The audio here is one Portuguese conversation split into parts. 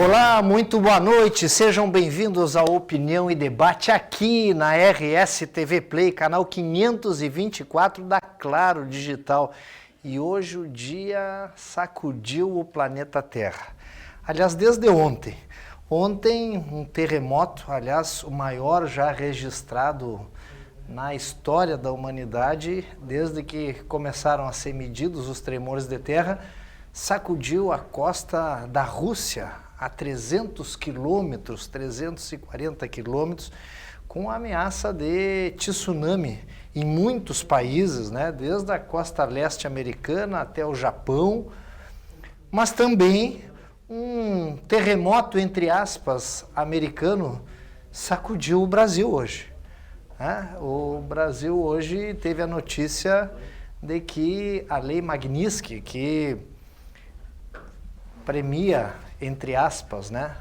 Olá, muito boa noite, sejam bem-vindos ao Opinião e Debate aqui na RS TV Play, canal 524 da Claro Digital. E hoje o dia sacudiu o planeta Terra. Aliás, desde ontem. Ontem um terremoto, aliás, o maior já registrado na história da humanidade, desde que começaram a ser medidos os tremores de terra, sacudiu a costa da Rússia a 300 quilômetros, 340 quilômetros, com ameaça de tsunami em muitos países, né? Desde a costa leste americana até o Japão, mas também um terremoto, entre aspas, americano, sacudiu o Brasil hoje. O Brasil hoje teve a notícia de que a Lei Magnitsky, que premia, entre aspas, né,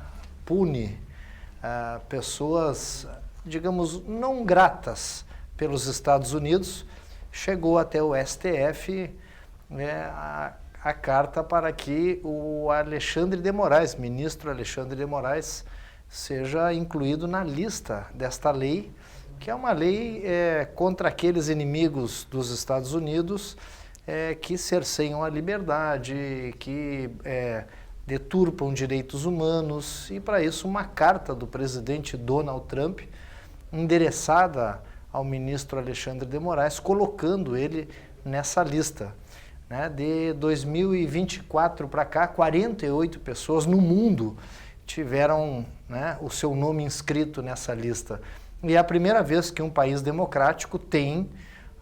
pune pessoas, digamos, não gratas pelos Estados Unidos, chegou até o STF, né, a carta para que o Alexandre de Moraes, ministro Alexandre de Moraes, seja incluído na lista desta lei, que é uma lei contra aqueles inimigos dos Estados Unidos que cerceiam a liberdade, que deturpam direitos humanos, e para isso uma carta do presidente Donald Trump, endereçada ao ministro Alexandre de Moraes, colocando ele nessa lista. De 2024 para cá, 48 pessoas no mundo tiveram, né, o seu nome inscrito nessa lista. E é a primeira vez que um país democrático tem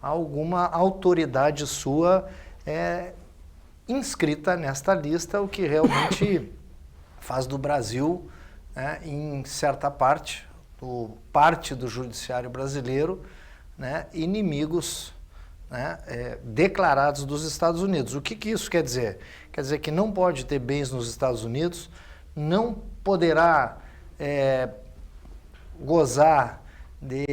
alguma autoridade sua inscrita nesta lista, o que realmente faz do Brasil, em certa parte do judiciário brasileiro, inimigos, declarados dos Estados Unidos. O que isso quer dizer? Quer dizer que não pode ter bens nos Estados Unidos, não poderá gozar de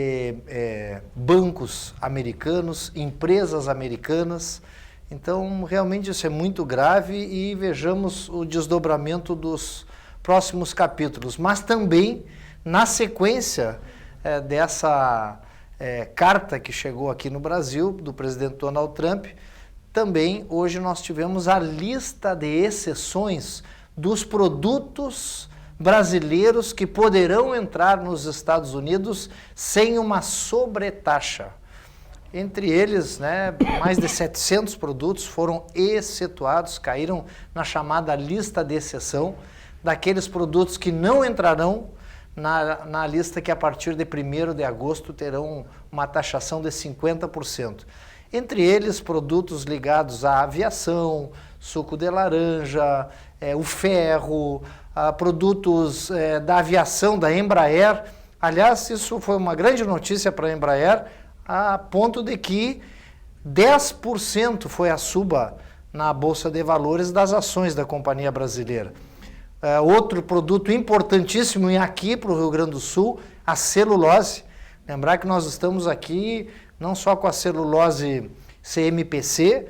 bancos americanos, empresas americanas. Então, realmente isso é muito grave e vejamos o desdobramento dos próximos capítulos. Mas também, na sequência dessa carta que chegou aqui no Brasil, do presidente Donald Trump, também hoje nós tivemos a lista de exceções dos produtos brasileiros que poderão entrar nos Estados Unidos sem uma sobretaxa. Entre eles, mais de 700 produtos foram excetuados, caíram na chamada lista de exceção, daqueles produtos que não entrarão na lista que a partir de 1º de agosto terão uma taxação de 50%. Entre eles, produtos ligados à aviação, suco de laranja, o ferro, produtos da aviação da Embraer. Aliás, isso foi uma grande notícia para a Embraer, a ponto de que 10% foi a suba na Bolsa de Valores das ações da companhia brasileira. Outro produto importantíssimo e aqui para o Rio Grande do Sul, a celulose. Lembrar que nós estamos aqui não só com a celulose CMPC,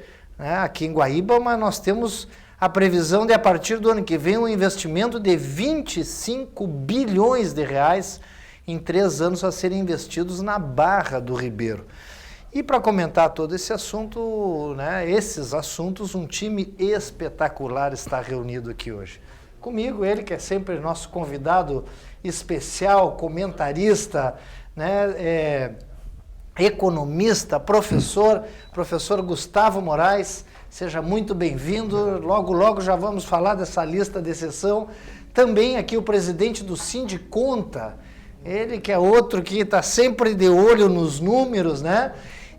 aqui em Guaíba, mas nós temos a previsão de, a partir do ano que vem, um investimento de 25 bilhões de reais em 3 anos a serem investidos na Barra do Ribeiro. E para comentar todo esse assunto, esses assuntos, um time espetacular está reunido aqui hoje. Comigo, ele que é sempre nosso convidado especial, comentarista, economista, professor Gustavo Moraes. Seja muito bem-vindo. Logo, logo já vamos falar dessa lista de exceção. Também aqui o presidente do Sindiconta, ele que é outro que está sempre de olho nos números,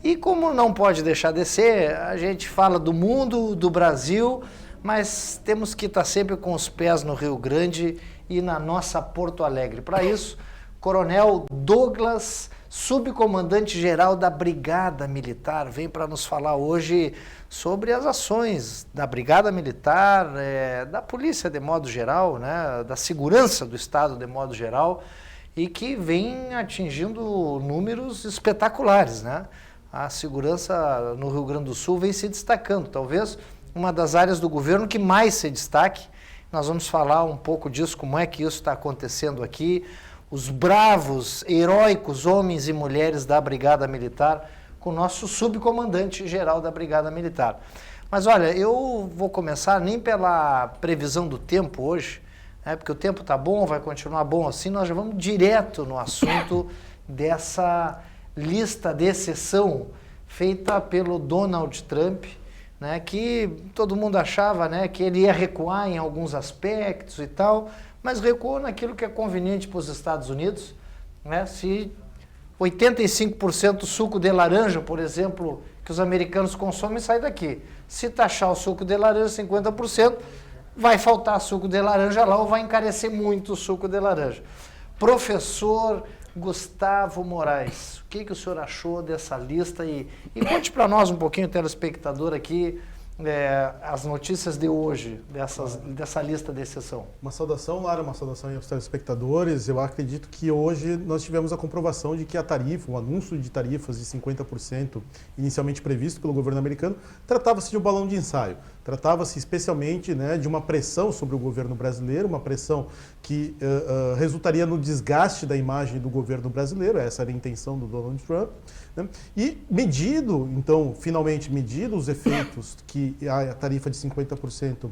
E como não pode deixar de ser, a gente fala do mundo, do Brasil, mas temos que estar sempre com os pés no Rio Grande e na nossa Porto Alegre. Para isso, Coronel Douglas, subcomandante-geral da Brigada Militar, vem para nos falar hoje sobre as ações da Brigada Militar, da Polícia de modo geral, da segurança do Estado de modo geral, e que vem atingindo números espetaculares, A segurança no Rio Grande do Sul vem se destacando, talvez uma das áreas do governo que mais se destaque Nós vamos falar um pouco disso, como é que isso está acontecendo aqui, os bravos, heróicos homens e mulheres da Brigada Militar, com o nosso subcomandante-geral da Brigada Militar. Mas olha, eu vou começar nem pela previsão do tempo hoje, né, porque o tempo está bom, vai continuar bom assim, nós já vamos direto no assunto dessa lista de exceção feita pelo Donald Trump, né, que todo mundo achava, né, que ele ia recuar em alguns aspectos e tal, mas recuou naquilo que é conveniente para os Estados Unidos, né? Se 85% do suco de laranja, por exemplo, que os americanos consomem, sai daqui. Se taxar o suco de laranja 50%, vai faltar suco de laranja lá ou vai encarecer muito o suco de laranja. Professor Gustavo Moraes, o que o senhor achou dessa lista? E conte para nós um pouquinho, telespectador aqui, as notícias de hoje, dessa lista de exceção. Uma saudação, Lara, uma saudação aos telespectadores. Eu acredito que hoje nós tivemos a comprovação de que a tarifa, o anúncio de tarifas de 50% inicialmente previsto pelo governo americano, tratava-se de um balão de ensaio. Tratava-se especialmente, né, de uma pressão sobre o governo brasileiro, uma pressão que resultaria no desgaste da imagem do governo brasileiro, essa era a intenção do Donald Trump, né? E finalmente medido os efeitos que a tarifa de 50%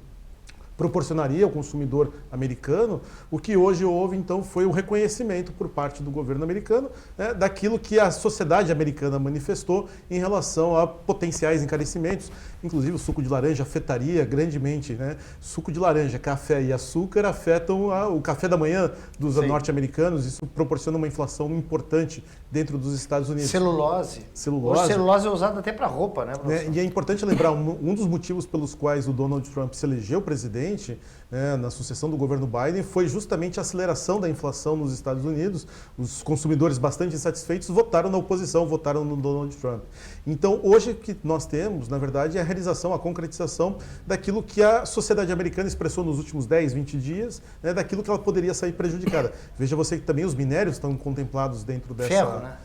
proporcionaria ao consumidor americano, o que hoje houve, então, foi o reconhecimento por parte do governo americano, né, daquilo que a sociedade americana manifestou em relação a potenciais encarecimentos. Inclusive, o suco de laranja afetaria grandemente, né? Suco de laranja, café e açúcar afetam o café da manhã dos norte-americanos. Isso proporciona uma inflação importante dentro dos Estados Unidos. Celulose. Hoje, celulose é usada até para roupa, né, professor? E é importante lembrar, um dos motivos pelos quais o Donald Trump se elegeu presidente, né, na sucessão do governo Biden, foi justamente a aceleração da inflação nos Estados Unidos. Os consumidores bastante insatisfeitos votaram na oposição, votaram no Donald Trump. Então, hoje o que nós temos, na verdade, é a realização, a concretização daquilo que a sociedade americana expressou nos últimos 10, 20 dias, né, daquilo que ela poderia sair prejudicada. Veja você que também os minérios estão contemplados dentro dessa... Ferro, né?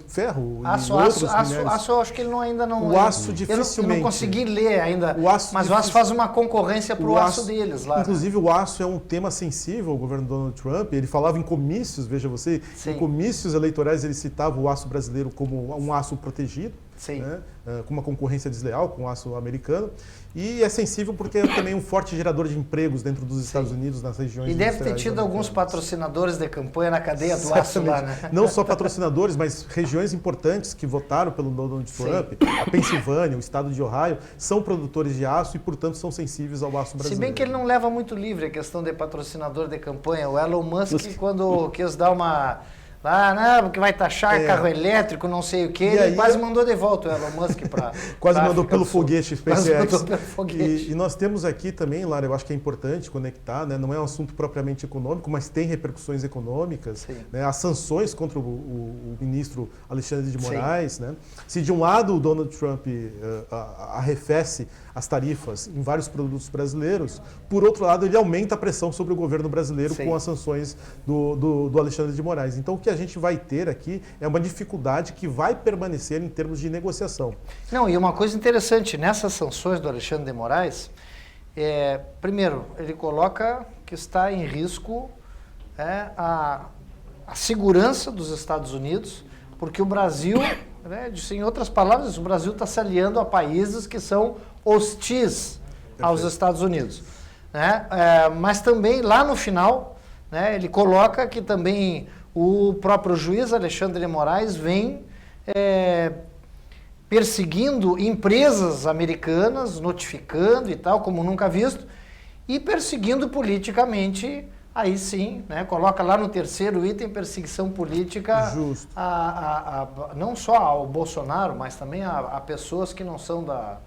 Ferro aço, eu acho que ele ainda não... O aço dificilmente... Eu não consegui ler ainda, mas o aço faz uma concorrência para o aço deles lá. Inclusive, o aço é um tema sensível ao governo Donald Trump. Ele falava em comícios, veja você, em comícios eleitorais ele citava o aço brasileiro como um aço protegido, né, com uma concorrência desleal com o aço americano. E é sensível porque é também um forte gerador de empregos dentro dos Estados Unidos, nas regiões E deve ter tido alguns patrocinadores de campanha na cadeia do aço lá, né? Não só patrocinadores, mas regiões importantes que votaram pelo Donald Trump, a Pensilvânia, o estado de Ohio, são produtores de aço e, portanto, são sensíveis ao aço brasileiro. Se bem que ele não leva muito livre a questão de patrocinador de campanha. O Elon Musk, quando quis dar uma... não, porque vai taxar carro elétrico, não sei o quê. Ele quase mandou de volta o Elon Musk para... Quase mandou pelo foguete SpaceX. Quase mandou pelo foguete. E nós temos aqui também, Lara, eu acho que é importante conectar, né? Não é um assunto propriamente econômico, mas tem repercussões econômicas. Né? As sanções contra o ministro Alexandre de Moraes. Né? Se de um lado o Donald Trump arrefece as tarifas em vários produtos brasileiros, por outro lado ele aumenta a pressão sobre o governo brasileiro com as sanções do Alexandre de Moraes. Então o que a gente vai ter aqui é uma dificuldade que vai permanecer em termos de negociação. Não, e uma coisa interessante, nessas sanções do Alexandre de Moraes, primeiro, ele coloca que está em risco a segurança dos Estados Unidos, porque o Brasil, né, em outras palavras, o Brasil está se aliando a países que são hostis aos Estados Unidos. Né? Mas também, lá no final, né, ele coloca que também o próprio juiz Alexandre de Moraes vem perseguindo empresas americanas, notificando e tal, como nunca visto, e perseguindo politicamente, aí sim, né, coloca lá no terceiro item, perseguição política, não só ao Bolsonaro, mas também a pessoas que não são da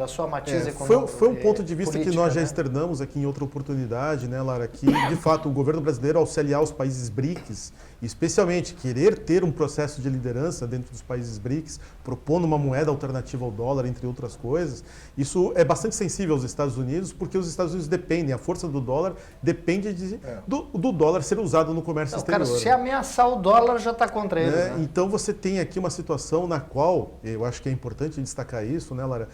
sua matriz econômica. Foi um ponto de vista política, que nós já né? externamos aqui em outra oportunidade, né, Lara, que de fato o governo brasileiro, ao se aliar aos países BRICS, e especialmente querer ter um processo de liderança dentro dos países BRICS, propondo uma moeda alternativa ao dólar, entre outras coisas, isso é bastante sensível aos Estados Unidos, porque os Estados Unidos dependem, a força do dólar depende do dólar ser usado no comércio exterior. Cara, se ameaçar o dólar, já está contra eles. Né? Então você tem aqui uma situação na qual, eu acho que é importante destacar isso, né, Lara?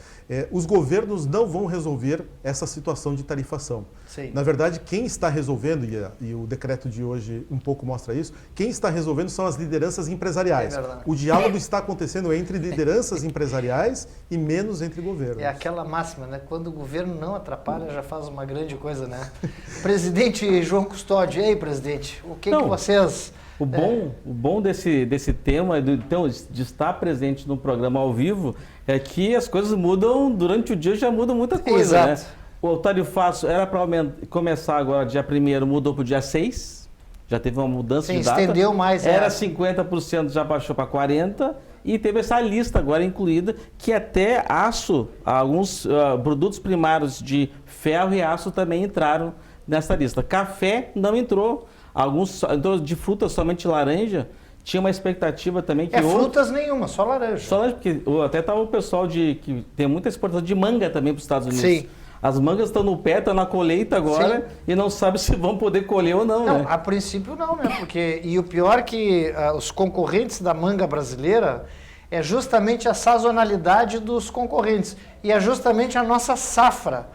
os governos não vão resolver essa situação de tarifação. Sim. Na verdade, quem está resolvendo, e o decreto de hoje um pouco mostra isso, quem está resolvendo são as lideranças empresariais. O diálogo está acontecendo entre lideranças empresariais e menos entre governos. É aquela máxima, né? Quando o governo não atrapalha, já faz uma grande coisa, né? Presidente João Custódio, e aí, presidente, o que vocês... O bom desse tema, então, de estar presente no programa ao vivo, é que as coisas mudam, durante o dia já muda muita coisa, Exato. né? O tarifaço era para começar agora dia 1º, mudou para o dia 6, já teve uma mudança de data. Estendeu mais. Era 50%, já baixou para 40%, e teve essa lista agora incluída, que até aço, alguns produtos primários de ferro e aço também entraram nessa lista. Café não entrou. Alguns então, de frutas, somente laranja, tinha uma expectativa também que... frutas nenhuma, só laranja. Só laranja, porque até estava o pessoal que tem muita exportação de manga também para os Estados Unidos. Sim. As mangas estão no pé, estão na colheita agora. Sim. E não sabe se vão poder colher ou não, né? A princípio não, né? E o pior é que os concorrentes da manga brasileira é justamente a sazonalidade dos concorrentes e é justamente a nossa safra.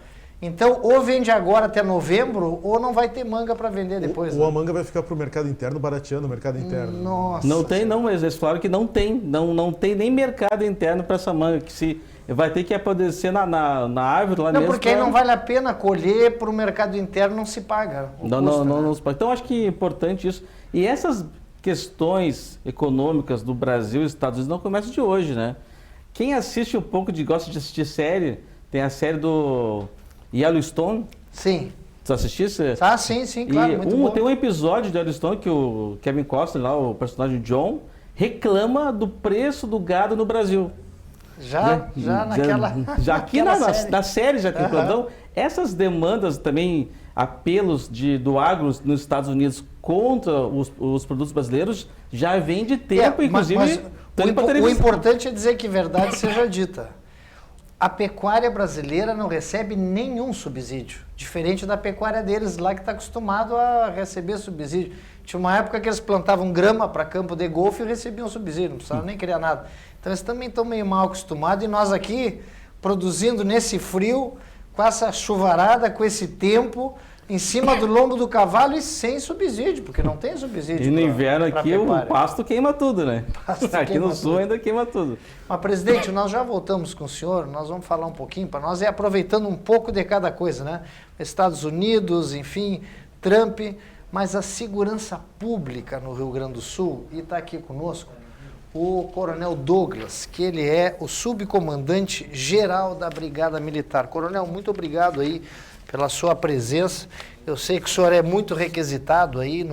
Então, ou vende agora até novembro, ou não vai ter manga para vender depois. Ou a manga vai ficar para o mercado interno, barateando o mercado interno. Nossa. Não tem, não, mas eles falaram que não tem. Não tem nem mercado interno para essa manga, que se vai ter que apodrecer na árvore lá mesmo. Não, porque aí não vale a pena colher para o mercado interno, não se paga. Não se paga. Então, acho que é importante isso. E essas questões econômicas do Brasil e Estados Unidos não começam de hoje, né? Quem assiste um pouco, gosta de assistir série, tem a série do Yellowstone. Sim. Tu assistisse? Sim, claro, muito bom. Tem um episódio de Yellowstone que o Kevin Costner, lá, o personagem John, reclama do preço do gado no Brasil. Já aqui na série já tem plantão. Essas demandas também, apelos do agro nos Estados Unidos contra os produtos brasileiros, já vem de tempo, inclusive... O importante é dizer que verdade seja dita. A pecuária brasileira não recebe nenhum subsídio, diferente da pecuária deles lá que está acostumado a receber subsídio. Tinha uma época que eles plantavam grama para campo de golfe e recebiam subsídio, não precisavam nem criar nada. Então eles também estão meio mal acostumados e nós aqui produzindo nesse frio, com essa chuvarada, com esse tempo, em cima do lombo do cavalo e sem subsídio, porque não tem subsídio. E no inverno aqui o pasto queima tudo, né? Aqui no sul ainda queima tudo. Mas, presidente, nós já voltamos com o senhor, nós vamos falar um pouquinho para nós, aproveitando um pouco de cada coisa, né? Estados Unidos, enfim, Trump, mas a segurança pública no Rio Grande do Sul, e está aqui conosco o Coronel Douglas, que ele é o subcomandante geral da Brigada Militar. Coronel, muito obrigado aí pela sua presença. Eu sei que o senhor é muito requisitado aí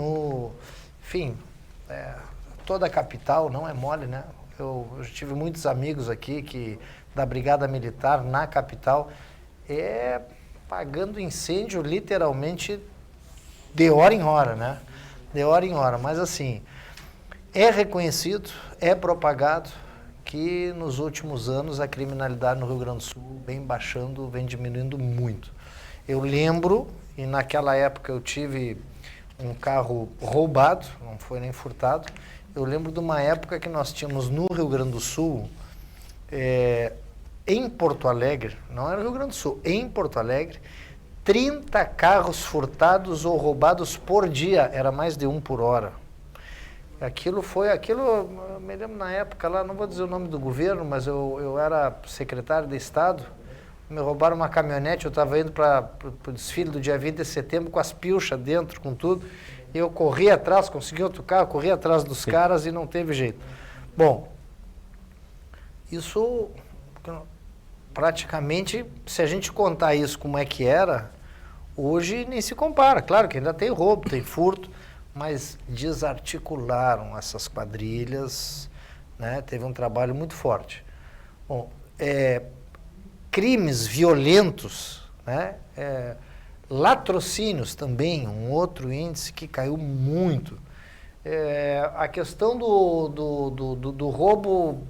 toda a capital, não é mole, né? Eu tive muitos amigos aqui da Brigada Militar na capital, pagando incêndio literalmente de hora em hora, né? De hora em hora, mas assim, é reconhecido, é propagado que nos últimos anos a criminalidade no Rio Grande do Sul vem baixando, vem diminuindo muito. Eu lembro, e naquela época eu tive um carro roubado, não foi nem furtado, eu lembro de uma época que nós tínhamos no Rio Grande do Sul, em Porto Alegre, não era Rio Grande do Sul, em Porto Alegre, 30 carros furtados ou roubados por dia, era mais de um por hora. Eu me lembro na época lá, não vou dizer o nome do governo, mas eu era secretário de Estado, me roubaram uma caminhonete, eu estava indo para o desfile do dia 20 de setembro com as pilchas dentro, com tudo, e eu corri atrás, consegui outro carro, corri atrás dos caras e não teve jeito. Bom, isso praticamente, se a gente contar isso como é que era, hoje nem se compara. Claro que ainda tem roubo, tem furto, mas desarticularam essas quadrilhas, né? Teve um trabalho muito forte. Bom, crimes violentos, né? Latrocínios também, um outro índice que caiu muito. A questão do roubo,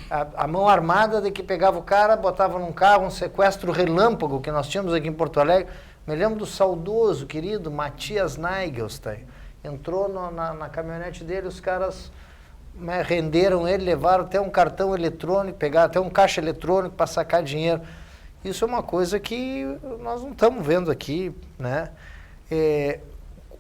a mão armada de que pegava o cara, botava num carro, um sequestro relâmpago que nós tínhamos aqui em Porto Alegre. Me lembro do saudoso, querido Matias Neigelstein. Entrou na caminhonete dele, os caras renderam ele, levaram até um cartão eletrônico, pegaram até um caixa eletrônico para sacar dinheiro. Isso é uma coisa que nós não estamos vendo aqui, né?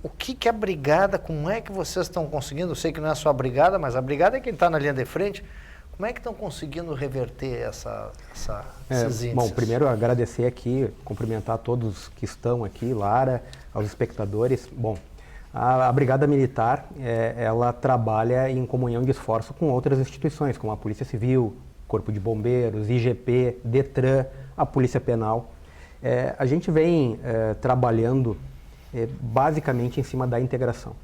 O que a brigada, como é que vocês estão conseguindo? Eu sei que não é só a brigada, mas a brigada é quem está na linha de frente. Como é que estão conseguindo reverter esses índices? Bom, primeiro agradecer aqui, cumprimentar todos que estão aqui, Lara, aos espectadores. Bom, a Brigada Militar, ela trabalha em comunhão de esforço com outras instituições, como a Polícia Civil, Corpo de Bombeiros, IGP, DETRAN, a Polícia Penal. A gente vem trabalhando basicamente em cima da integração,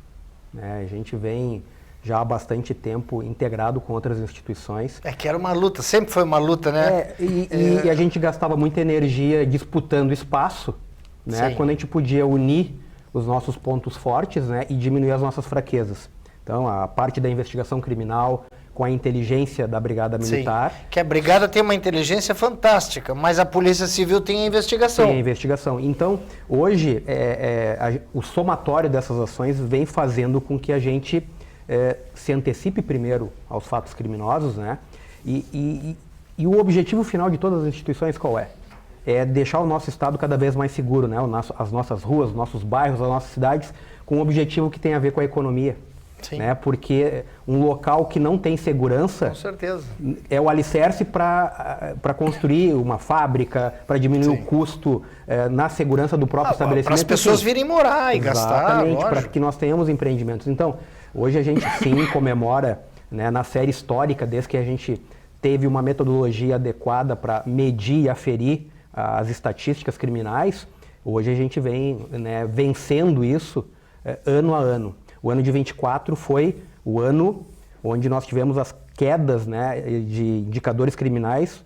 né? A gente vem já há bastante tempo integrado com outras instituições. Que era uma luta, sempre foi uma luta, né? E a gente gastava muita energia disputando espaço, né? Quando a gente podia unir os nossos pontos fortes, né? E diminuir as nossas fraquezas. Então, a parte da investigação criminal, com a inteligência da Brigada Militar. Sim, que a Brigada tem uma inteligência fantástica, mas a Polícia Civil tem a investigação. Tem a investigação. Então, hoje, o somatório dessas ações vem fazendo com que a gente se antecipe primeiro aos fatos criminosos, né? E o objetivo final de todas as instituições qual é? É deixar o nosso estado cada vez mais seguro, né? As nossas ruas, os nossos bairros, as nossas cidades, com um objetivo que tem a ver com a economia. Sim. Né? Porque um local que não tem segurança com certeza é o alicerce para construir uma fábrica, para diminuir o custo na segurança do próprio estabelecimento. Para as pessoas virem morar e gastar. Exatamente, para que nós tenhamos empreendimentos. Então, hoje a gente sim comemora, né, na série histórica, desde que a gente teve uma metodologia adequada para medir e aferir as estatísticas criminais, hoje a gente vem, né, vencendo isso ano a ano. O ano de 24 foi o ano onde nós tivemos as quedas, né, de indicadores criminais,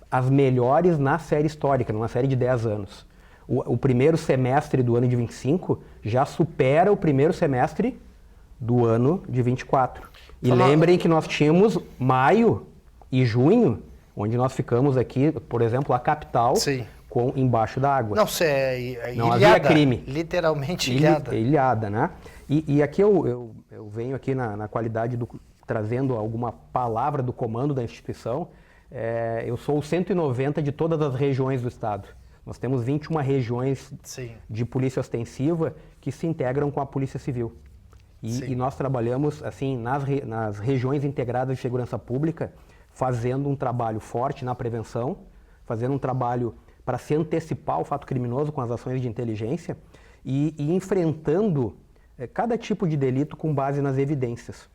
as melhores na série histórica, numa série de 10 anos. O primeiro semestre do ano de 25 já supera o primeiro semestre do ano de 24. E lembrem que nós tínhamos maio e junho, onde nós ficamos aqui, por exemplo, a capital, embaixo da água. Não, não havia crime. Literalmente ilhada. Ilhada, né? E aqui eu venho aqui na qualidade trazendo alguma palavra do comando da instituição. Eu sou o 190 de todas as regiões do estado. Nós temos 21 regiões de polícia ostensiva que se integram com a Polícia Civil. E nós trabalhamos assim nas regiões integradas de segurança pública, fazendo um trabalho forte na prevenção, fazendo um trabalho para se antecipar o fato criminoso com as ações de inteligência e enfrentando cada tipo de delito com base nas evidências.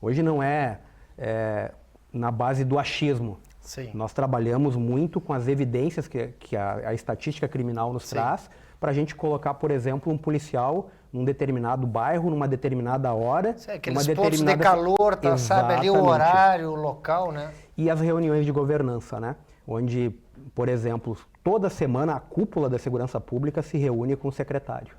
Hoje não é na base do achismo. Nós trabalhamos muito com as evidências que a estatística criminal nos traz para a gente colocar, por exemplo, um policial num determinado bairro, numa determinada hora. Aqueles pontos de calor, sabe ali o horário, o local, né? E as reuniões de governança, né? Onde, por exemplo, toda semana a cúpula da segurança pública se reúne com o secretário.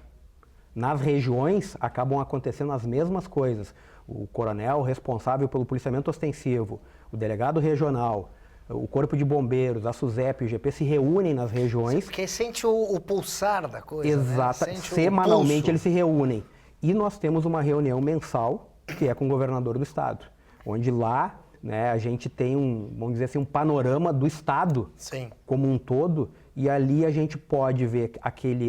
Nas regiões acabam acontecendo as mesmas coisas. O coronel responsável pelo policiamento ostensivo, o delegado regional, o Corpo de Bombeiros, a SUSEP, o IGP se reúnem nas regiões. Porque sente o pulsar da coisa. Exato. Né? Semanalmente eles se reúnem. E nós temos uma reunião mensal, que é com o governador do estado, onde lá, né, a gente tem vamos dizer assim, um panorama do estado como um todo, e ali a gente pode ver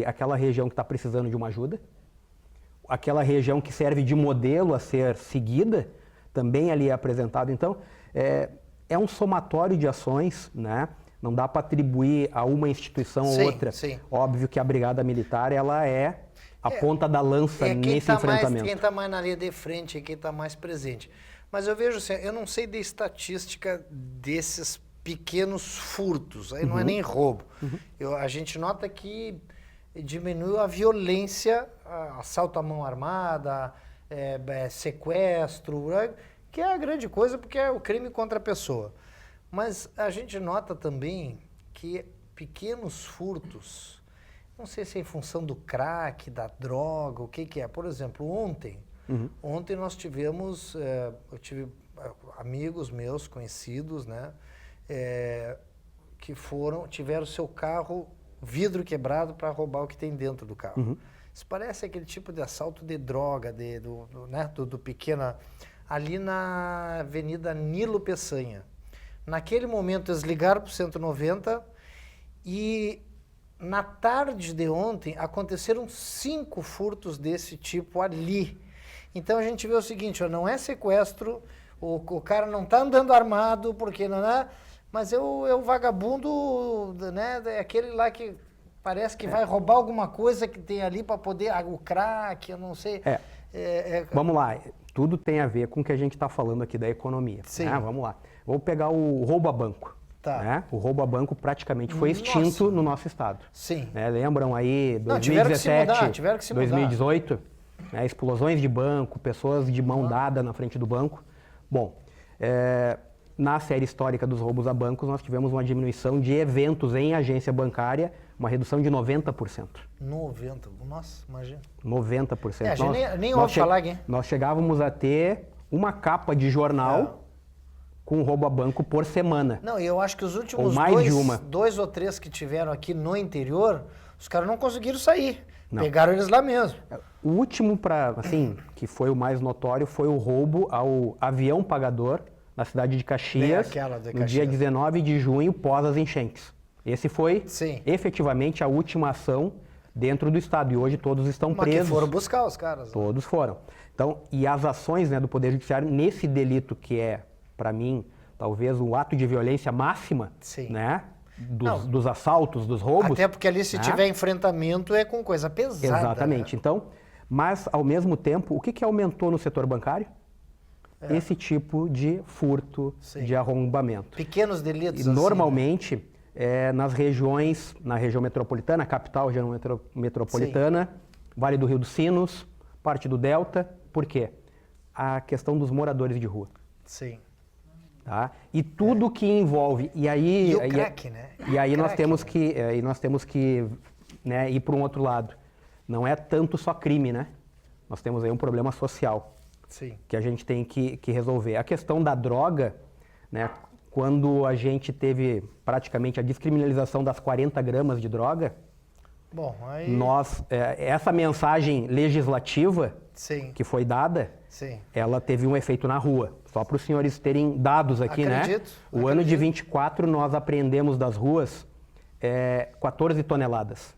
aquela região que está precisando de uma ajuda, aquela região que serve de modelo a ser seguida, também ali é apresentado. Então, é um somatório de ações, né? Não dá para atribuir a uma instituição ou outra. Óbvio que a Brigada Militar ela é a ponta da lança nesse enfrentamento. Quem está mais na linha de frente é quem está mais presente. Mas eu vejo assim, eu não sei de estatística desses pequenos furtos, aí não é nem roubo. A gente nota que diminuiu a violência, assalto à mão armada, sequestro, que é a grande coisa porque é o crime contra a pessoa. Mas a gente nota também que pequenos furtos, não sei se é em função do crack, da droga, o que é. Por exemplo, ontem nós tivemos, eu tive amigos meus, conhecidos, né, que tiveram seu carro, vidro quebrado para roubar o que tem dentro do carro. Isso parece aquele tipo de assalto de droga, do pequeno, ali na Avenida Nilo Peçanha. Naquele momento eles ligaram para o 190 E na tarde de ontem aconteceram 5 furtos desse tipo ali. Então a gente vê o seguinte, ó, não é sequestro, o cara não está andando armado, porque não é, mas é o vagabundo, né, é aquele lá que parece que vai roubar alguma coisa que tem ali para poder, o crack, eu não sei. Vamos lá, tudo tem a ver com o que a gente está falando aqui da economia. Sim. Né? Vamos lá, vou pegar o roubo a banco. Tá. Né? O roubo a banco praticamente foi extinto no nosso estado. Sim. Né? Lembram aí, 2017, tiveram que se mudar. 2018, né? Explosões de banco, pessoas de mão dada na frente do banco. Bom, na série histórica dos roubos a bancos, nós tivemos uma diminuição de eventos em agência bancária, uma redução de 90%. 90%, nossa, imagina. 90%. A gente nem ouve falar aqui. Nós chegávamos a ter uma capa de jornal com roubo a banco por semana. Não, e eu acho que os últimos dois ou três que tiveram aqui no interior, os caras não conseguiram sair. Não. Pegaram eles lá mesmo. O último, que foi o mais notório, foi o roubo ao avião pagador na cidade de Caxias, no dia 19 de junho, pós as enchentes. Esse foi efetivamente a última ação dentro do estado. E hoje todos estão presos. Mas que foram buscar os caras. Todos foram. Então, e as ações, né, do Poder Judiciário nesse delito que é, para mim, talvez o ato de violência máxima, né, dos assaltos, dos roubos. Até porque ali se tiver enfrentamento é com coisa pesada. Exatamente. Né? Então, mas ao mesmo tempo, o que aumentou no setor bancário? Esse tipo de furto, de arrombamento. Pequenos delitos. E normalmente, nas regiões, na região metropolitana, capital, região metropolitana, Vale do Rio dos Sinos, parte do Delta. Por quê? A questão dos moradores de rua. Sim. Tá? E tudo que envolve... E aí, o crack, né? E aí nós temos que né, ir para um outro lado. Não é tanto só crime, né? Nós temos aí um problema social. Sim. Que a gente tem que resolver. A questão da droga, né, quando a gente teve praticamente a descriminalização das 40 gramas de droga, bom, aí... essa mensagem legislativa que foi dada, ela teve um efeito na rua. Só para os senhores terem dados aqui, né? O ano de 24 nós apreendemos das ruas 14 toneladas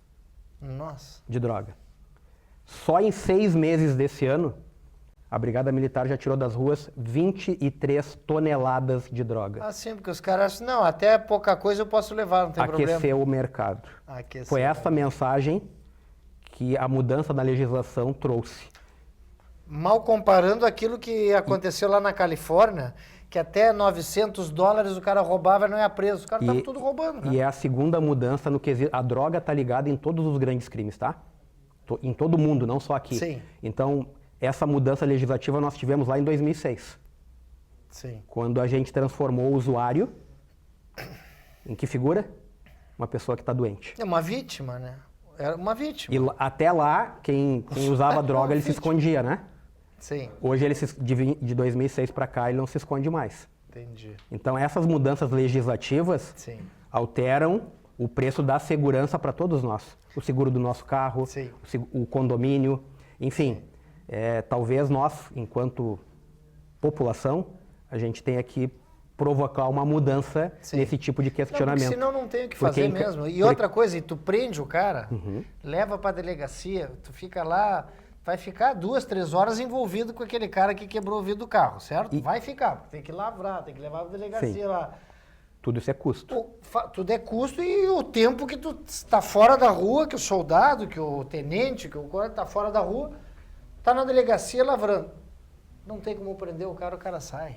de droga. Só em 6 meses desse ano, a Brigada Militar já tirou das ruas 23 toneladas de droga. Ah, sim, porque os caras acham, não, até pouca coisa eu posso levar, não tem problema. Aqueceu o mercado. Foi essa mensagem que a mudança da legislação trouxe. Mal comparando aquilo que aconteceu lá na Califórnia, que até $900 o cara roubava e não ia preso. Os caras estavam tudo roubando, né? E é a segunda mudança no quesito. A droga está ligada em todos os grandes crimes, tá? Em todo mundo, não só aqui. Sim. Então, essa mudança legislativa nós tivemos lá em 2006. Sim. Quando a gente transformou o usuário em que figura? Uma pessoa que está doente. É uma vítima, né? Era uma vítima. E até lá, quem usava droga, ele se escondia, né? Sim. Hoje, de 2006 para cá, ele não se esconde mais. Entendi. Então, essas mudanças legislativas alteram o preço da segurança para todos nós. O seguro do nosso carro, o condomínio, enfim. Talvez nós, enquanto população, a gente tenha que provocar uma mudança nesse tipo de questionamento. Não, senão não tem o que fazer mesmo. E outra coisa, e tu prende o cara, leva para a delegacia, tu fica lá, vai ficar 2, 3 horas envolvido com aquele cara que quebrou o vidro do carro, certo? Vai ficar, tem que lavrar, tem que levar para a delegacia lá. Tudo isso é custo. Tudo é custo e o tempo que tu está fora da rua, que o soldado, que o tenente, que o cara está fora da rua, está na delegacia lavrando. Não tem como prender o cara sai.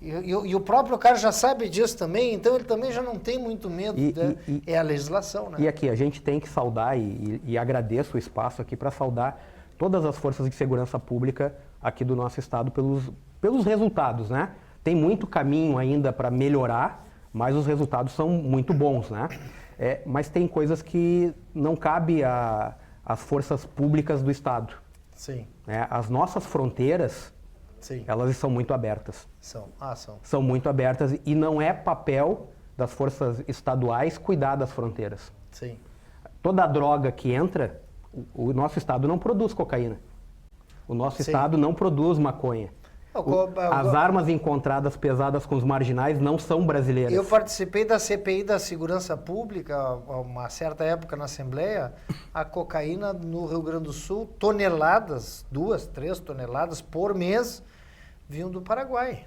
E o próprio cara já sabe disso também, então ele também já não tem muito medo. É a legislação, né? E aqui, a gente tem que saudar, e agradeço o espaço aqui para saudar todas as forças de segurança pública aqui do nosso estado pelos resultados, né? Tem muito caminho ainda para melhorar, mas os resultados são muito bons, né? Mas tem coisas que não cabe às forças públicas do estado. Sim. As nossas fronteiras, elas são muito abertas. São muito abertas e não é papel das forças estaduais cuidar das fronteiras. Sim. Toda a droga que entra, o nosso estado não produz cocaína. O nosso estado não produz maconha. As armas encontradas pesadas com os marginais não são brasileiras. Eu participei da CPI da Segurança Pública, a uma certa época na Assembleia, a cocaína no Rio Grande do Sul, toneladas, 2, 3 toneladas por mês, vinham do Paraguai,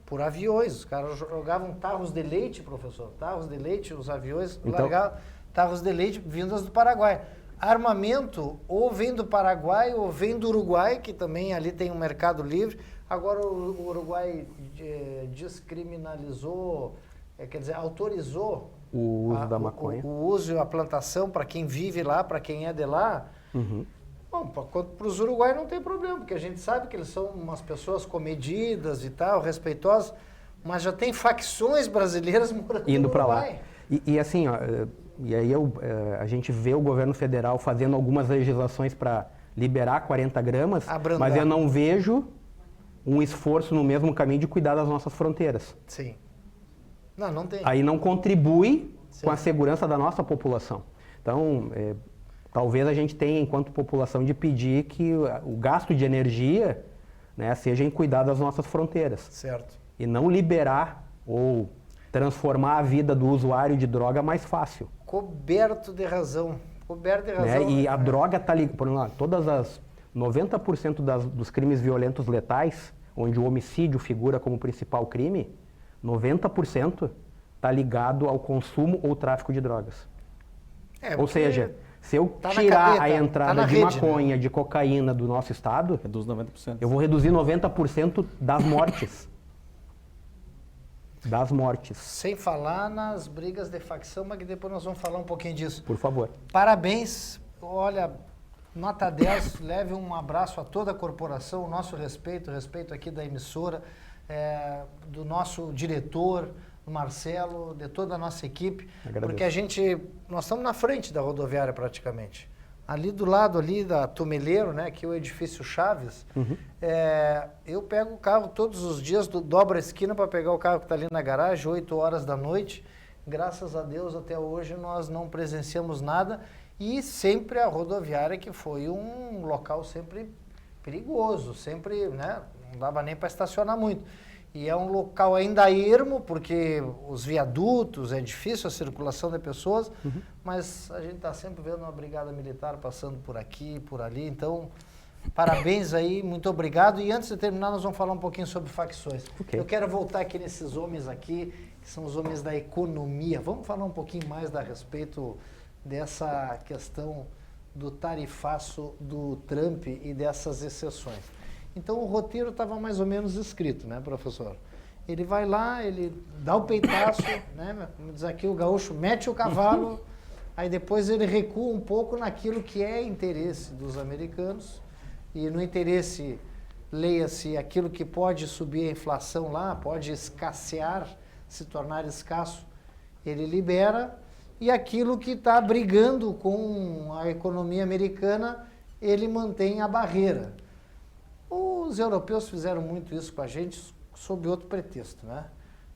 por aviões. Os caras jogavam tarros de leite, professor, tarros de leite, os aviões largavam tarros de leite vindas do Paraguai. Armamento ou vem do Paraguai ou vem do Uruguai, que também ali tem um mercado livre. Agora o Uruguai descriminalizou, quer dizer, autorizou o uso da maconha. O uso e a plantação para quem vive lá, para quem é de lá. Uhum. Bom, para os uruguaios não tem problema, porque a gente sabe que eles são umas pessoas comedidas e tal, respeitosas, mas já tem facções brasileiras morando indo no para lá. Uruguai. E assim, ó, e aí a gente vê o governo federal fazendo algumas legislações para liberar 40 gramas, Abrandar. mas eu não vejo um esforço no mesmo caminho de cuidar das nossas fronteiras. Sim. Não tem. Aí não contribui Sim. com a segurança da nossa população. Então, talvez a gente tenha, enquanto população, de pedir que o gasto de energia, né, seja em cuidar das nossas fronteiras. Certo. E não liberar ou transformar a vida do usuário de droga mais fácil. Coberto de razão. Coberto de razão. Né? E a droga está ligada, por exemplo, todas as 90% dos crimes violentos letais, onde o homicídio figura como principal crime, 90% está ligado ao consumo ou tráfico de drogas. Ou seja, se eu tirar a entrada de maconha, de cocaína do nosso estado, reduz 90%. Eu vou reduzir 90% das mortes. Das mortes. Sem falar nas brigas de facção, mas que depois nós vamos falar um pouquinho disso. Por favor. Parabéns, olha, nota 10, leve um abraço a toda a corporação, o nosso respeito, o respeito aqui da emissora, do nosso diretor, do Marcelo, de toda a nossa equipe, Agradeço. porque nós estamos na frente da rodoviária praticamente. Ali do lado ali da Tumeleiro, né, que é o edifício Chaves, eu pego o carro todos os dias, dobro a esquina para pegar o carro que está ali na garagem, 8 horas da noite. Graças a Deus, até hoje, nós não presenciamos nada. E sempre a rodoviária, que foi um local sempre perigoso, sempre, né, não dava nem para estacionar muito. E é um local ainda ermo, porque os viadutos, é difícil a circulação de pessoas, mas a gente está sempre vendo uma brigada militar passando por aqui, por ali. Então, parabéns aí, muito obrigado. E antes de terminar, nós vamos falar um pouquinho sobre facções. Okay. Eu quero voltar aqui nesses homens aqui, que são os homens da economia. Vamos falar um pouquinho mais a respeito dessa questão do tarifaço do Trump e dessas exceções. Então o roteiro estava mais ou menos escrito, né, professor? Ele vai lá, ele dá o peitaço, né, como diz aqui o gaúcho, mete o cavalo, aí depois ele recua um pouco naquilo que é interesse dos americanos, e no interesse, leia-se, aquilo que pode subir a inflação lá, pode escassear, se tornar escasso, ele libera, e aquilo que está brigando com a economia americana, ele mantém a barreira. Os europeus fizeram muito isso com a gente sob outro pretexto, né?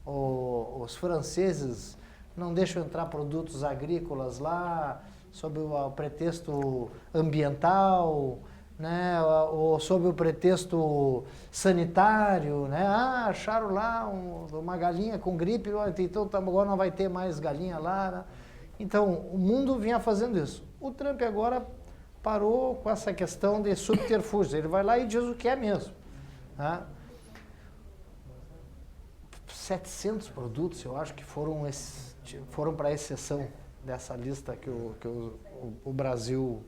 Os franceses não deixam entrar produtos agrícolas lá sob o pretexto ambiental, né? Ou sob o pretexto sanitário, né? Ah, acharam lá uma galinha com gripe, então agora não vai ter mais galinha lá, né? Então, o mundo vinha fazendo isso. O Trump agora parou com essa questão de subterfúgios. Ele vai lá e diz o que é mesmo. Tá? 700 produtos, eu acho que foram para exceção dessa lista que o Brasil,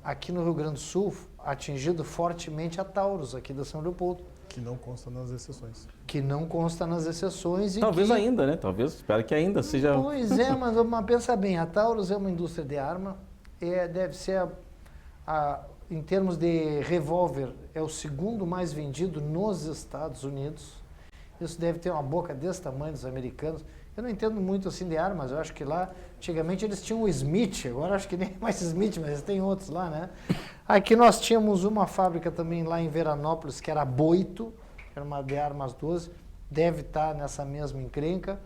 aqui no Rio Grande do Sul, atingido fortemente a Taurus, aqui da São Leopoldo. Que não consta nas exceções. Que não consta nas exceções. Talvez ainda, né? Talvez, espero que ainda seja... Pois é, mas pensa bem, a Taurus é uma indústria de arma, deve ser, em termos de revólver, é o segundo mais vendido nos Estados Unidos. Isso deve ter uma boca desse tamanho dos americanos. Eu não entendo muito assim de armas, eu acho que lá, antigamente eles tinham o Smith, agora acho que nem mais Smith, mas eles têm outros lá, né? Aqui nós tínhamos uma fábrica também lá em Veranópolis, que era a Boito, que era uma de armas 12, deve estar nessa mesma encrenca.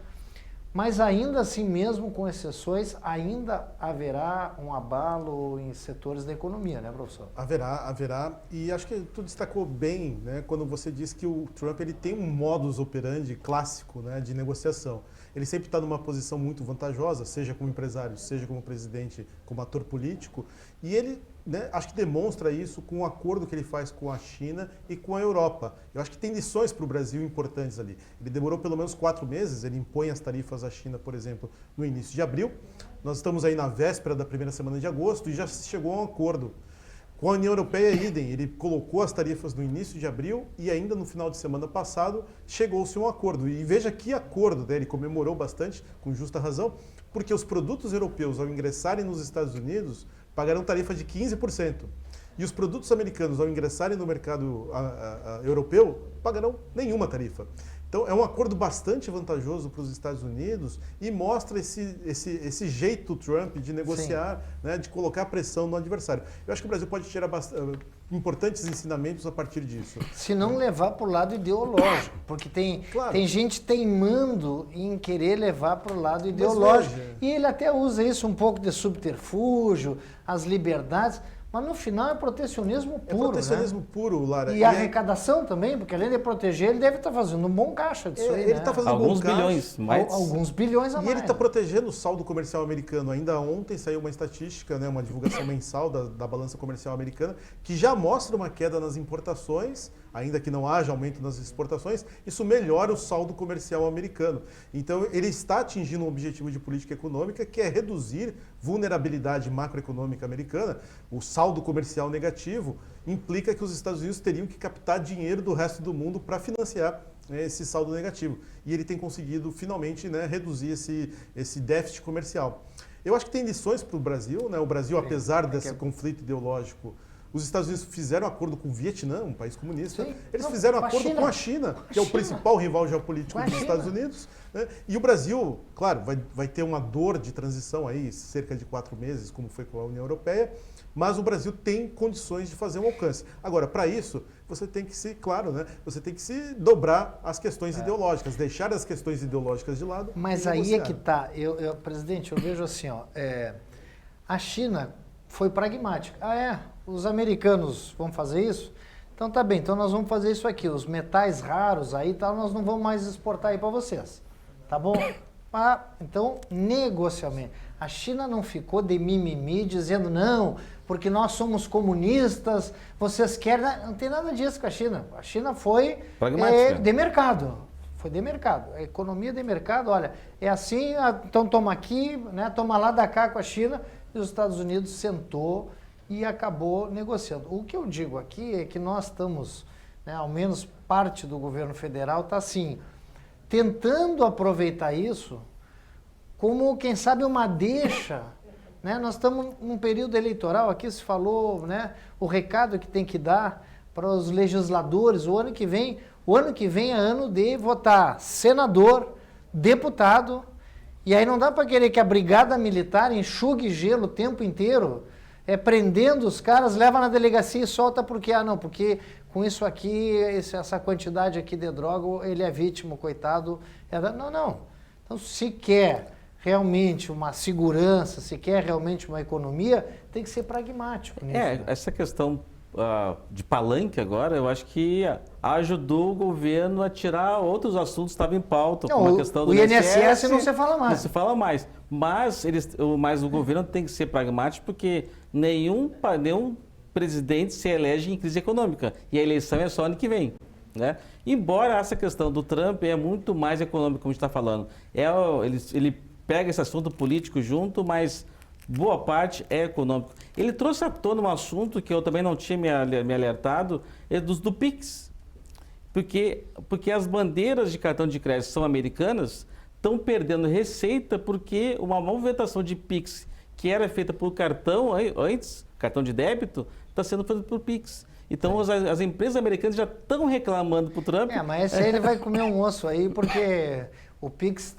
Mas ainda assim, mesmo com exceções, ainda haverá um abalo em setores da economia, né, professor? Haverá. E acho que tu destacou bem, né, quando você disse que o Trump ele tem um modus operandi clássico, né, de negociação. Ele sempre está numa posição muito vantajosa, seja como empresário, seja como presidente, como ator político. E ele, né, acho que demonstra isso com o acordo que ele faz com a China e com a Europa. Eu acho que tem lições para o Brasil importantes ali. Ele demorou pelo menos 4 meses, ele impõe as tarifas à China, por exemplo, no início de abril. Nós estamos aí na véspera da primeira semana de agosto e já chegou a um acordo. Com a União Europeia, idem, ele colocou as tarifas no início de abril e ainda no final de semana passado chegou-se a um acordo. E veja que acordo, né? Ele comemorou bastante, com justa razão, porque os produtos europeus, ao ingressarem nos Estados Unidos, pagarão tarifa de 15%. E os produtos americanos, ao ingressarem no mercado europeu, pagarão nenhuma tarifa. Então, é um acordo bastante vantajoso para os Estados Unidos e mostra esse jeito Trump de negociar, né, de colocar pressão no adversário. Eu acho que o Brasil pode tirar importantes ensinamentos a partir disso. Se não levar para o lado ideológico, porque tem gente teimando em querer levar para o lado ideológico. E ele até usa isso um pouco de subterfúgio, as liberdades. Mas no final é protecionismo puro. É protecionismo puro, Lara. E a arrecadação também, porque além de proteger, ele deve estar fazendo um bom caixa disso aí. Ele está fazendo alguns um bom bilhões, caixa. mais. Alguns bilhões a mais. E ele está protegendo o saldo comercial americano. Ainda ontem saiu uma estatística, né, uma divulgação mensal da balança comercial americana, que já mostra uma queda nas importações, ainda que não haja aumento nas exportações. Isso melhora o saldo comercial americano. Então, ele está atingindo um objetivo de política econômica, que é reduzir vulnerabilidade macroeconômica americana. O saldo comercial negativo implica que os Estados Unidos teriam que captar dinheiro do resto do mundo para financiar, né, esse saldo negativo. E ele tem conseguido, finalmente, né, reduzir esse déficit comercial. Eu acho que tem lições para o Brasil, né? O Brasil, apesar desse conflito ideológico, os Estados Unidos fizeram acordo com o Vietnã, um país comunista. Sim. Eles fizeram acordo com a China, que é o principal rival geopolítico dos Estados Unidos. Né? E o Brasil, claro, vai ter uma dor de transição aí, cerca de 4 meses, como foi com a União Europeia, mas o Brasil tem condições de fazer um alcance. Agora, para isso, você tem que se, claro, né? Você tem que se dobrar as questões ideológicas, deixar as questões ideológicas de lado. Mas aí é que está. Presidente, eu vejo assim, ó, a China foi pragmática. Os americanos vão fazer isso? Então tá bem, então nós vamos fazer isso aqui. Os metais raros aí tal, nós não vamos mais exportar aí para vocês. Tá bom? Então, negocialmente. A China não ficou de mimimi dizendo não, porque nós somos comunistas, vocês querem... Não tem nada disso com a China. A China foi de mercado. Foi de mercado. A economia de mercado, olha, é assim, então toma aqui, né, toma lá, dá cá com a China, e os Estados Unidos sentou e acabou negociando. O que eu digo aqui é que nós estamos, né, ao menos parte do governo federal está assim, tentando aproveitar isso como, quem sabe, uma deixa, né? Nós estamos num período eleitoral, aqui se falou, né, o recado que tem que dar para os legisladores, o ano que vem é ano de votar senador, deputado, e aí não dá para querer que a brigada militar enxugue gelo o tempo inteiro, prendendo os caras, leva na delegacia e solta porque, porque com isso aqui, essa quantidade aqui de droga, ele é vítima, coitado. Não. Então, se quer realmente uma segurança, se quer realmente uma economia, tem que ser pragmático nisso. Essa questão de palanque agora, eu acho que ajudou o governo a tirar outros assuntos que estavam em pauta. Não, como a questão do INSS não se fala mais. Não se fala mais. Mas o governo tem que ser pragmático porque nenhum presidente se elege em crise econômica. E a eleição é só ano que vem. Né? Embora essa questão do Trump é muito mais econômica, como a gente está falando. Ele pega esse assunto político junto, mas boa parte é econômico. Ele trouxe à tona um assunto que eu também não tinha me alertado, do PIX. Porque as bandeiras de cartão de crédito são americanas, estão perdendo receita porque uma movimentação de PIX que era feita por cartão antes, cartão de débito, está sendo feita por PIX. Então as empresas americanas já estão reclamando para o Trump. Mas esse aí ele vai comer um osso aí, porque o PIX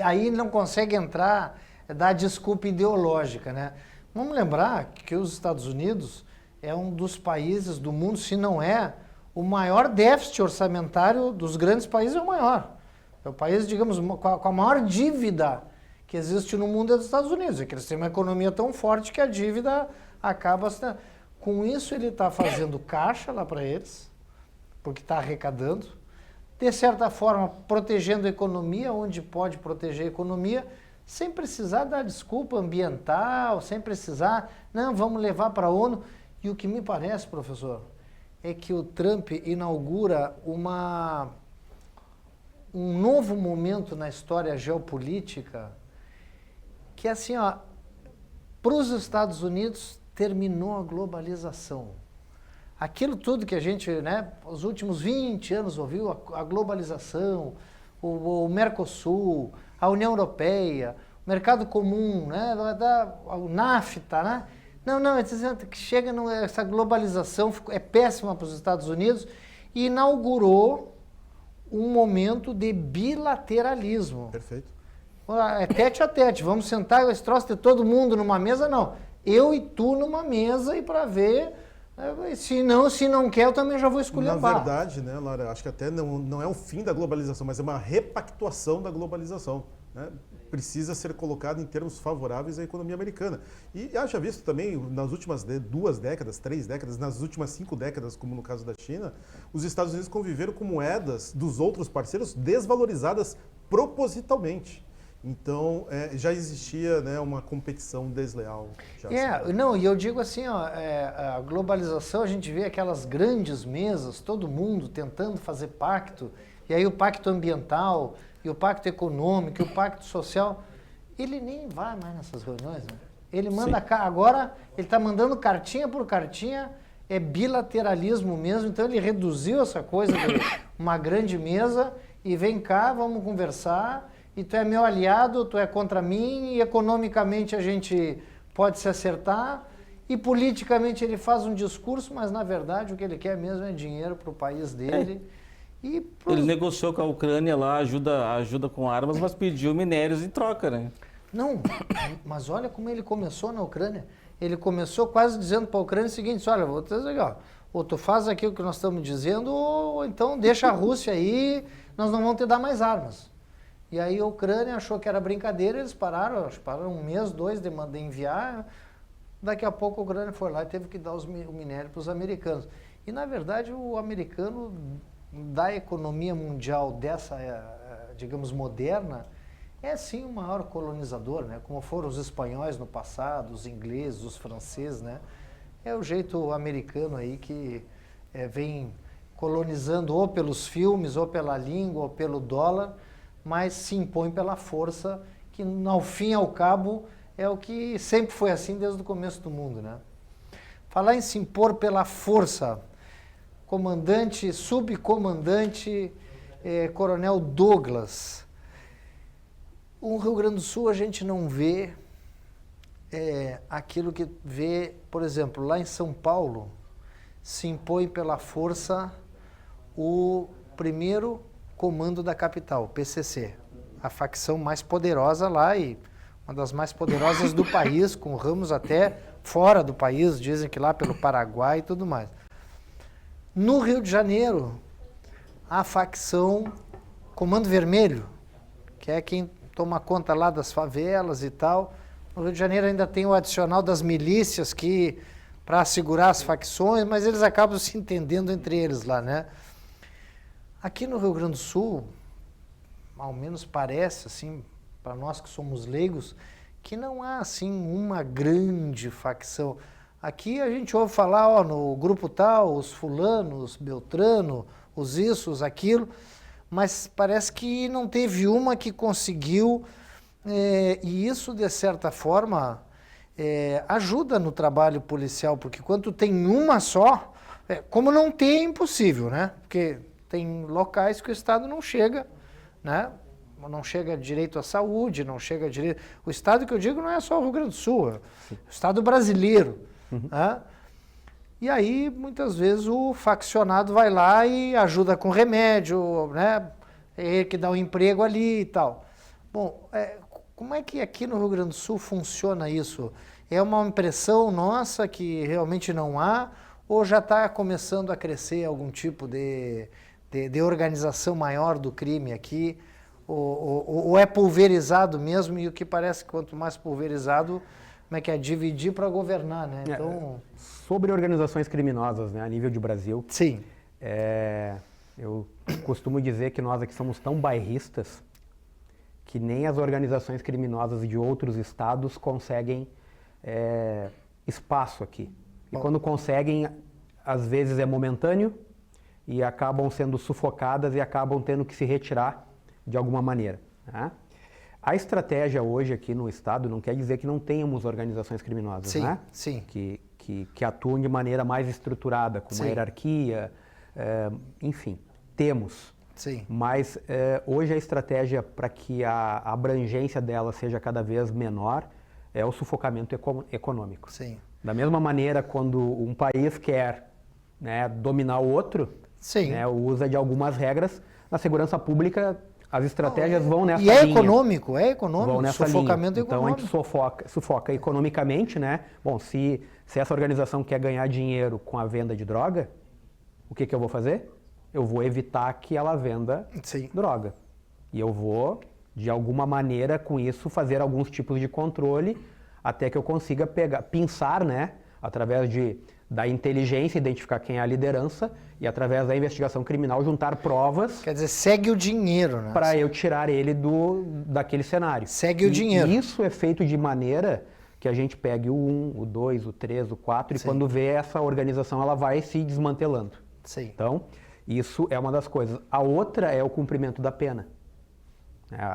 aí não consegue entrar, dar desculpa ideológica, né? Vamos lembrar que os Estados Unidos é um dos países do mundo, se não é, o maior déficit orçamentário dos grandes países é o maior. É o país, digamos, com a maior dívida que existe no mundo é dos Estados Unidos. É que eles têm uma economia tão forte que a dívida acaba... Com isso, ele está fazendo caixa lá para eles, porque está arrecadando. De certa forma, protegendo a economia, onde pode proteger a economia, sem precisar dar desculpa ambiental, sem precisar, não, vamos levar para a ONU. E o que me parece, professor, é que o Trump inaugura um novo momento na história geopolítica, que assim, ó, para os Estados Unidos terminou a globalização. Aquilo tudo que a gente, né, os últimos 20 anos ouviu, a globalização, o Mercosul, a União Europeia, o mercado comum, né, o NAFTA, né? Não, que chega essa globalização é péssima para os Estados Unidos e inaugurou um momento de bilateralismo. Perfeito. É tete a tete, vamos sentar esse troço de todo mundo numa mesa, não. Eu e tu numa mesa e para ver, se não quer, eu também já vou escolher a barra. Na verdade, né, Lara, acho que até não é o fim da globalização, mas é uma repactuação da globalização, né? Precisa ser colocado em termos favoráveis à economia americana. E haja visto também, nas últimas 2 décadas, 3 décadas, nas últimas 5 décadas, como no caso da China, os Estados Unidos conviveram com moedas dos outros parceiros desvalorizadas propositalmente. Então, já existia, né, uma competição desleal. Não, e eu digo assim, ó, a globalização, a gente vê aquelas grandes mesas, todo mundo tentando fazer pacto, e aí o pacto ambiental, e o pacto econômico, e o pacto social, ele nem vai mais nessas reuniões, né? Ele manda agora, ele está mandando cartinha por cartinha, é bilateralismo mesmo, então ele reduziu essa coisa de uma grande mesa, e vem cá, vamos conversar, e tu é meu aliado, tu é contra mim, e economicamente a gente pode se acertar, e politicamente ele faz um discurso, mas na verdade o que ele quer mesmo é dinheiro para o país dele. Ele negociou com a Ucrânia lá, ajuda com armas, mas pediu minérios em troca, né? Não, mas olha como ele começou na Ucrânia. Ele começou quase dizendo para a Ucrânia o seguinte, olha, vou te dizer, ó, ou tu faz aqui o que nós estamos dizendo, ou então deixa a Rússia aí, nós não vamos te dar mais armas. E aí a Ucrânia achou que era brincadeira, eles pararam 1 mês, 2 de enviar. Daqui a pouco a Ucrânia foi lá e teve que dar o minério para os americanos. E na verdade o americano, da economia mundial dessa, digamos, moderna, é sim o maior colonizador, né? Como foram os espanhóis no passado, os ingleses, os franceses, né? É o jeito americano aí que vem colonizando ou pelos filmes, ou pela língua, ou pelo dólar, mas se impõe pela força, que ao fim e ao cabo é o que sempre foi assim desde o começo do mundo, né? Falar em se impor pela força, comandante, subcomandante, Coronel Douglas, o Rio Grande do Sul a gente não vê aquilo que vê, por exemplo, lá em São Paulo, se impõe pela força o primeiro comando da capital, PCC, a facção mais poderosa lá e uma das mais poderosas do país, com ramos até fora do país, dizem que lá pelo Paraguai e tudo mais. No Rio de Janeiro, a facção Comando Vermelho, que é quem toma conta lá das favelas e tal. No Rio de Janeiro ainda tem o adicional das milícias que para segurar as facções, mas eles acabam se entendendo entre eles lá, né? Aqui no Rio Grande do Sul, ao menos parece, assim, para nós que somos leigos, que não há, assim, uma grande facção. Aqui a gente ouve falar, ó, no grupo tal, os fulanos, Beltrano, os isso, os aquilo, mas parece que não teve uma que conseguiu, e isso, de certa forma, ajuda no trabalho policial, porque quando tem uma só, como não tem, é impossível, né? Porque tem locais que o Estado não chega, né? Não chega direito à saúde, não chega direito... O Estado que eu digo não é só o Rio Grande do Sul, é o Estado brasileiro. Né? E aí, muitas vezes, o faccionado vai lá e ajuda com remédio, né? É ele que dá um emprego ali e tal. Bom, como é que aqui no Rio Grande do Sul funciona isso? É uma impressão nossa que realmente não há, ou já está começando a crescer algum tipo de organização maior do crime aqui? ou é pulverizado mesmo, e o que parece que quanto mais pulverizado, como é que é? Dividir para governar, né? Então... Sobre organizações criminosas, né, a nível de Brasil, Sim. Eu costumo dizer que nós aqui somos tão bairristas que nem as organizações criminosas de outros estados conseguem espaço aqui. E quando conseguem, às vezes é momentâneo e acabam sendo sufocadas e acabam tendo que se retirar de alguma maneira, né? A estratégia hoje aqui no estado não quer dizer que não tenhamos organizações criminosas, Sim, né? sim. Que atuam de maneira mais estruturada, com uma Sim. hierarquia, enfim, temos. Sim. Mas hoje a estratégia para que a abrangência dela seja cada vez menor é o sufocamento econômico. Sim. Da mesma maneira, quando um país quer, né, dominar o outro, Sim. né, usa de algumas regras, na segurança pública as estratégias vão nessa E é linha. econômico, Vão nessa sufocamento linha. Então a econômico. gente sufoca economicamente, né? Bom, se essa organização quer ganhar dinheiro com a venda de droga, o que eu vou fazer? Eu vou evitar que ela venda Sim. droga. E eu vou, de alguma maneira, com isso, fazer alguns tipos de controle até que eu consiga pinçar, né? Através da inteligência, identificar quem é a liderança e através da investigação criminal juntar provas Quer dizer, segue o dinheiro, né? para eu tirar ele daquele cenário. Segue o dinheiro. E isso é feito de maneira que a gente pegue o 1, o 2, o 3, o 4 e Sim. quando vê essa organização ela vai se desmantelando. Sim. Então, isso é uma das coisas. A outra é o cumprimento da pena.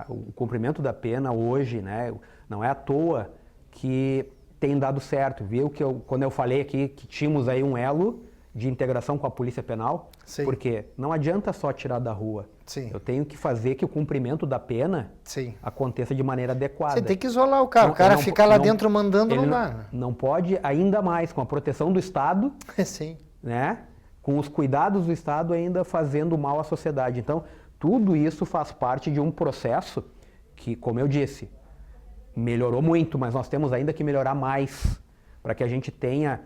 O cumprimento da pena hoje, né, não é à toa que tem dado certo. Viu que quando eu falei aqui que tínhamos aí um elo de integração com a Polícia Penal, Sim. porque não adianta só tirar da rua. Sim. Eu tenho que fazer que o cumprimento da pena Sim. aconteça de maneira adequada. Você tem que isolar o cara. Não, O cara não- ficar lá não- dentro mandando ele não dá. né? Não pode, ainda mais, com a proteção do Estado, Sim. né? Com os cuidados do Estado ainda fazendo mal à sociedade. Então, tudo isso faz parte de um processo que, como eu disse, melhorou muito, mas nós temos ainda que melhorar mais para que a gente tenha,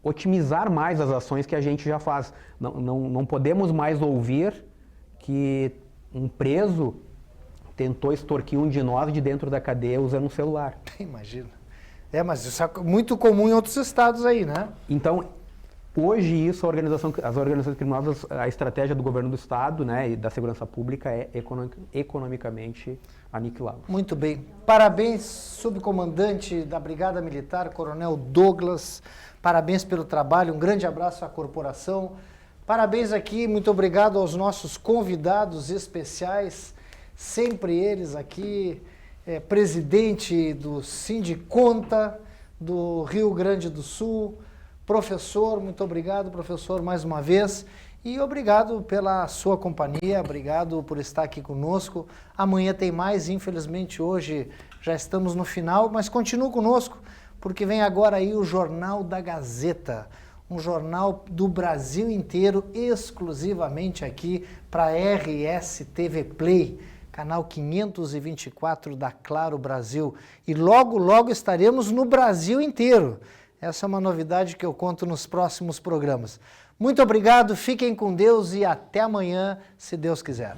otimizar mais as ações que a gente já faz. Não podemos mais ouvir que um preso tentou extorquir um de nós de dentro da cadeia usando um celular. Imagina. Mas isso é muito comum em outros estados aí, né? Então, hoje isso, as organizações criminosas, a estratégia do governo do Estado, né, e da segurança pública é economicamente aniquilá-los. Muito bem. Parabéns, subcomandante da Brigada Militar, Coronel Douglas. Parabéns pelo trabalho. Um grande abraço à corporação. Parabéns aqui, muito obrigado aos nossos convidados especiais, sempre eles aqui, presidente do Sindiconta do Rio Grande do Sul, professor, muito obrigado, professor, mais uma vez. E obrigado pela sua companhia, obrigado por estar aqui conosco. Amanhã tem mais, infelizmente hoje já estamos no final, mas continue conosco, porque vem agora aí o Jornal da Gazeta, um jornal do Brasil inteiro, exclusivamente aqui para RS TV Play, canal 524 da Claro Brasil. E logo, logo estaremos no Brasil inteiro. Essa é uma novidade que eu conto nos próximos programas. Muito obrigado, fiquem com Deus e até amanhã, se Deus quiser.